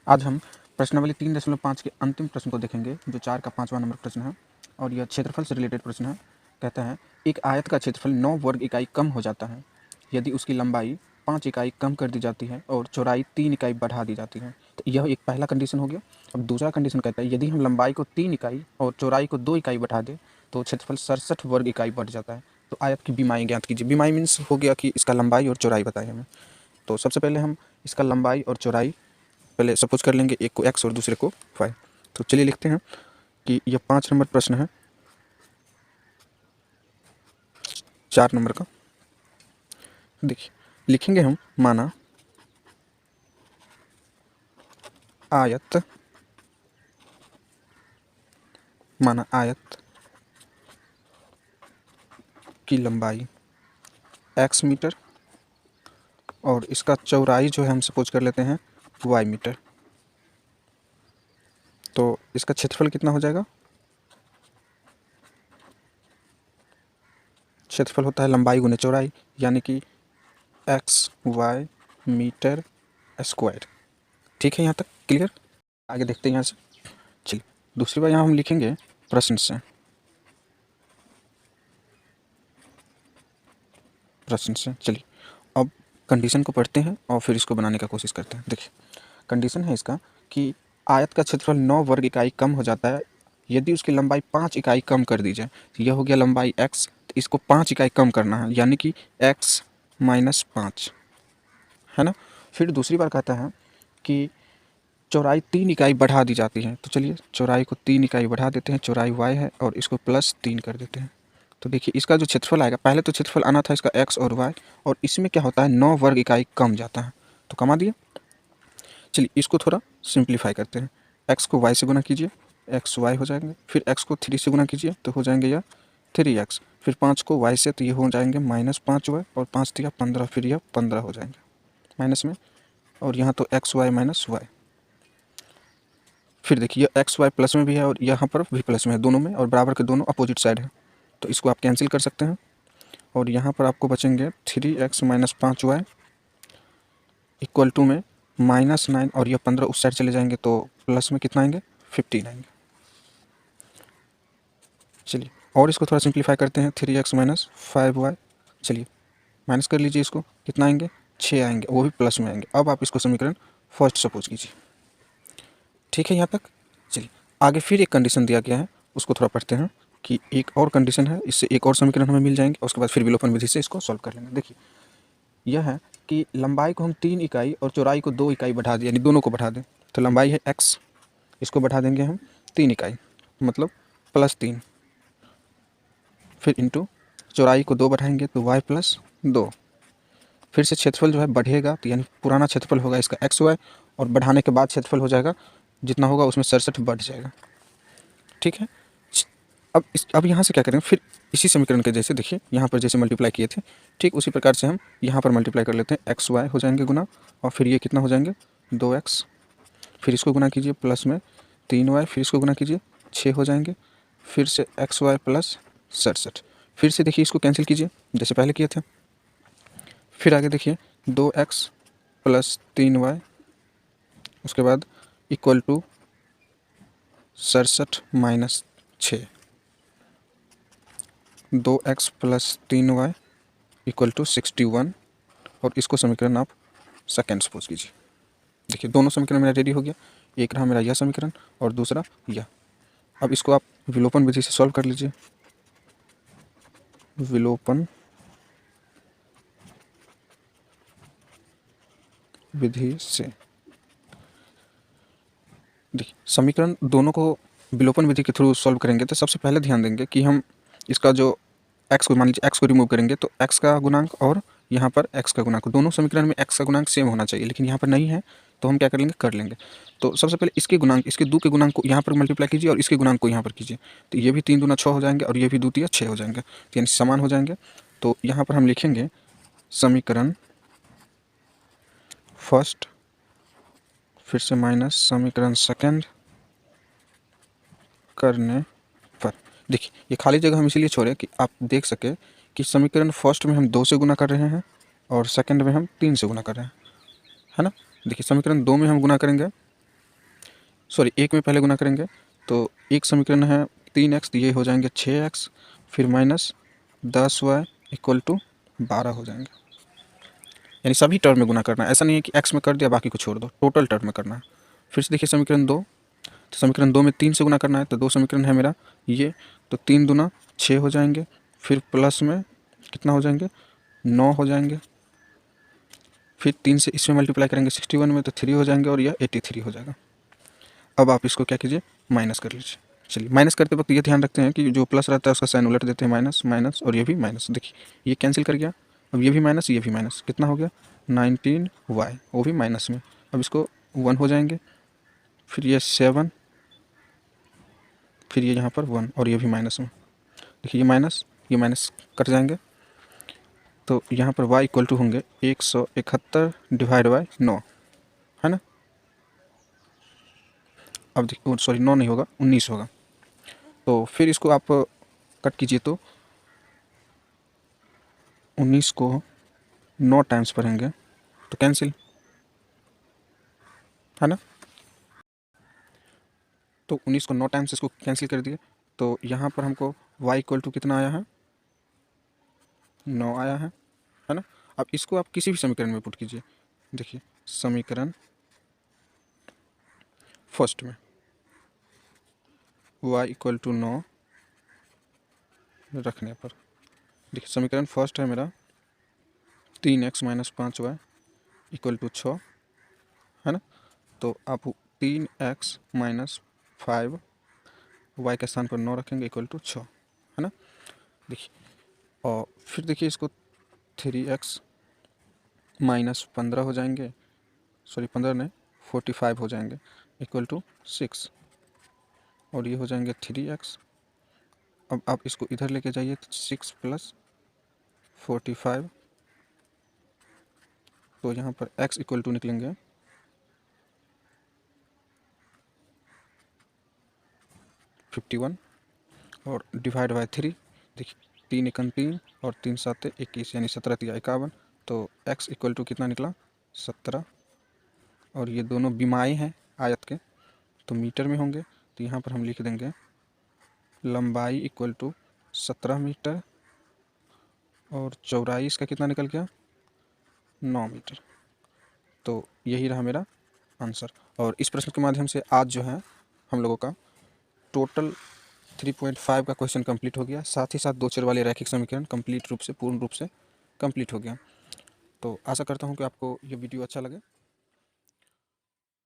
आज हम प्रश्नावली 3.5 के अंतिम प्रश्न को देखेंगे, जो 4 का 5वां नंबर प्रश्न है और यह क्षेत्रफल से रिलेटेड प्रश्न है। कहता है, एक आयत का क्षेत्रफल 9 वर्ग इकाई कम हो जाता है यदि उसकी लंबाई 5 इकाई कम कर दी जाती है और चौड़ाई 3 इकाई बढ़ा दी जाती है। तो यह एक पहला कंडीशन हो गया। अब दूसरा कंडीशन कहता है, यदि हम लंबाई को 3 इकाई और चौड़ाई को 2 इकाई बढ़ा दें तो क्षेत्रफल 67 वर्ग इकाई बढ़ जाता है। तो आयत की बीमाई ज्ञात कीजिए। बीमाई मीन्स हो गया कि इसका लंबाई और चौड़ाई बताइए हमें। तो सबसे पहले हम इसका लंबाई और चौड़ाई पहले सपोज कर लेंगे, एक को x और दूसरे को y। तो चलिए लिखते हैं कि यह 5 नंबर प्रश्न है 4 नंबर का। देखिए लिखेंगे हम, माना आयत की लंबाई x मीटर और इसका चौड़ाई जो है हम सपोज कर लेते हैं y मीटर। तो इसका क्षेत्रफल कितना हो जाएगा? क्षेत्रफल होता है लंबाई गुने चौड़ाई, यानी कि x y मीटर स्क्वायर। ठीक है, यहाँ तक क्लियर? आगे देखते हैं यहाँ से। चलिए दूसरी बार यहाँ हम लिखेंगे प्रश्न से। चलिए अब कंडीशन को पढ़ते हैं और फिर इसको बनाने का कोशिश करते हैं। देखिए कंडीशन है इसका कि आयत का क्षेत्रफल 9 वर्ग इकाई कम हो जाता है यदि उसकी लंबाई 5 इकाई कम कर दी जाए। तो यह हो गया लंबाई x, तो इसको 5 इकाई कम करना है, यानी कि x माइनस 5, है ना। फिर दूसरी बार कहता है कि चौड़ाई 3 इकाई बढ़ा दी जाती है। तो चलिए चौड़ाई को 3 इकाई बढ़ा देते हैं, चौड़ाई y है और इसको प्लस 3 कर देते हैं। तो देखिए इसका जो क्षेत्रफल आएगा, पहले तो क्षेत्रफल आना था इसका x और y, और इसमें क्या होता है 9 वर्ग इकाई कम जाता है, तो कमा दिया। चलिए इसको थोड़ा सिंप्लीफाई करते हैं। x को y से गुना कीजिए, x y हो जाएंगे। फिर x को 3 से गुना कीजिए तो हो जाएंगे यह 3x। फिर 5 को y से, तो ये हो जाएंगे माइनस 5y, और 5 दिया 15, फिर यह 15 हो जाएंगे माइनस में, और यहाँ तो एक्स वाई माइनस वाई। फिर देखिए एक्स वाई प्लस में भी है और यहाँ पर भी प्लस में है, दोनों में, और बराबर के दोनों अपोजिट साइड है, तो इसको आप कैंसिल कर सकते हैं। और यहाँ पर आपको बचेंगे 3x minus 5y equal to में -9, और यह 15 उस साइड चले जाएंगे तो प्लस में कितना आएंगे 15 आएंगे। चलिए और इसको थोड़ा सिंप्लीफाई करते हैं, 3x माइनस 5y। चलिए माइनस कर लीजिए, इसको कितना आएंगे 6 आएंगे, वो भी प्लस में आएंगे। अब आप इसको समीकरण फर्स्ट सपोज कीजिए। ठीक है यहाँ तक। चलिए आगे फिर एक कंडीशन दिया गया है, उसको थोड़ा पढ़ते हैं कि एक और कंडीशन है, इससे एक और समीकरण हमें मिल जाएंगे, उसके बाद फिर विलोपन विधि से इसको सॉल्व कर लेंगे। देखिए यह है कि लंबाई को हम 3 इकाई और चौड़ाई को 2 इकाई बढ़ा दें, यानी दोनों को बढ़ा दें। तो लंबाई है x, इसको बढ़ा देंगे हम 3 इकाई, मतलब +3, फिर इंटू चौड़ाई को 2 बढ़ाएंगे तो y + 2। फिर से क्षेत्रफल जो है बढ़ेगा, तो यानी पुराना क्षेत्रफल होगा इसका एक्स वाई, और बढ़ाने के बाद क्षेत्रफल हो जाएगा जितना होगा उसमें 67 बढ़ जाएगा। ठीक है। अब यहाँ से क्या करेंगे, फिर इसी समीकरण के जैसे देखिए यहाँ पर जैसे मल्टीप्लाई किए थे, ठीक उसी प्रकार से हम यहाँ पर मल्टीप्लाई कर लेते हैं। एक्स वाई हो जाएंगे गुना, और फिर ये कितना हो जाएंगे 2x, फिर इसको गुना कीजिए प्लस में 3y, फिर इसको गुना कीजिए 6 हो जाएंगे, फिर से एक्स वाई प्लस 67। फिर से देखिए इसको कैंसिल कीजिए जैसे पहले किए थे। फिर आगे देखिए 2x प्लस 3y, उसके बाद equal to 67 minus 6, 2x plus 3y equal to 61, और इसको समीकरण आप सेकेंड सपोज कीजिए। देखिए दोनों समीकरण मेरा रेडी हो गया, एक रहा मेरा यह समीकरण और दूसरा यह। अब इसको आप विलोपन विधि से सॉल्व कर लीजिए। विलोपन विधि से देखिए समीकरण दोनों को विलोपन विधि के थ्रू सॉल्व करेंगे तो सबसे पहले ध्यान देंगे कि हम इसका जो x को, मान लीजिए x को रिमूव करेंगे तो x का गुणांक और यहाँ पर x का गुणांक, दोनों समीकरण में x का गुणांक सेम होना चाहिए, लेकिन यहाँ पर नहीं है, तो हम क्या कर लेंगे, कर लेंगे। तो सबसे पहले इसके गुणांक, इसके 2 के गुणांक को यहाँ पर मल्टीप्लाई कीजिए और इसके गुणांक को यहाँ पर कीजिए, तो ये भी 3 दूना 6 हो जाएंगे और ये भी 2 तिया 6 हो जाएंगे, तो यानी समान हो जाएंगे। तो यहाँ पर हम लिखेंगे समीकरण फर्स्ट, फिर से माइनस समीकरण सेकेंड करने पर। देखिए ये खाली जगह हम इसीलिए छोड़े कि आप देख सके कि समीकरण फर्स्ट में हम 2 से गुना कर रहे हैं और सेकंड में हम 3 से गुना कर रहे हैं, है ना। देखिए समीकरण 2 में हम गुना करेंगे सॉरी 1 में पहले गुना करेंगे तो एक समीकरण है 3x, ये हो जाएंगे 6x, फिर माइनस 10y इक्वल टू 12 हो जाएंगे। यानी सभी टर्म में गुना करना है, ऐसा नहीं है कि x में कर दिया बाकी को छोड़ दो, टोटल टर्म में करना है। फिर से देखिए समीकरण 2, तो समीकरण 2 में 3 से गुना करना है, तो 2 समीकरण है मेरा ये, तो 3 दूना 6 हो जाएंगे, फिर प्लस में कितना हो जाएंगे 9 हो जाएंगे, फिर 3 से इसमें मल्टीप्लाई करेंगे 61 में तो 3 हो जाएंगे और यह 83 हो जाएगा। अब आप इसको क्या कीजिए माइनस कर लीजिए। चलिए माइनस करते वक्त ये ध्यान रखते हैं कि जो प्लस रहता है उसका साइन उलट देते हैं, माइनस माइनस और ये भी माइनस। देखिए ये कैंसिल कर गया, अब ये भी माइनस ये भी माइनस, कितना हो गया 19y, वो भी माइनस में। अब इसको 1 हो जाएंगे, फिर ये 7, फिर ये यहाँ पर 1 और ये भी माइनस में। देखिए ये माइनस कट जाएंगे, तो यहाँ पर y इक्वल टू होंगे 171 डिवाइड बाई 9, है ना। अब देखिए सॉरी 9 नहीं होगा 19 होगा, तो फिर इसको आप कट कीजिए तो 19 को 9 टाइम्स पढ़ेंगे तो कैंसिल, है ना। तो 19 को 9 टाइम्स इसको कैंसिल कर दिए, तो यहाँ पर हमको y इक्वल टू कितना आया है 9 आया है ना। अब इसको आप किसी भी समीकरण में पुट कीजिए। देखिए समीकरण फर्स्ट में y इक्वल टू 9 रखने पर, देखिए समीकरण फर्स्ट है मेरा 3x minus 5y equal to 6, है ना। तो आप 3x माइनस 5 y के स्थान पर 9 रखेंगे इक्वल टू 6, है ना। देखिए और फिर देखिए इसको 3x माइनस 15 हो जाएंगे, सॉरी 15 नहीं 45 हो जाएंगे इक्वल टू 6, और ये हो जाएंगे 3x। अब आप इसको इधर लेके जाइए तो 6 प्लस 45, तो यहाँ पर x इक्वल टू निकलेंगे 51 और डिवाइड बाई 3। देखिए 3 एकम 3 और 3 7 21 यानी 17 3 51, तो x इक्वल टू कितना निकला 17, और ये दोनों विमाएँ हैं आयत के तो मीटर में होंगे, तो यहाँ पर हम लिख देंगे लंबाई इक्वल टू 17 मीटर और चौड़ाई इसका कितना निकल गया 9 मीटर। तो यही रहा मेरा आंसर, और इस प्रश्न के माध्यम से आज जो है हम लोगों का टोटल 3.5 का क्वेश्चन कंप्लीट हो गया, साथ ही साथ दो चर वाले रैखिक समीकरण कंप्लीट रूप से पूर्ण रूप से कंप्लीट हो गया। तो आशा करता हूँ कि आपको ये वीडियो अच्छा लगे।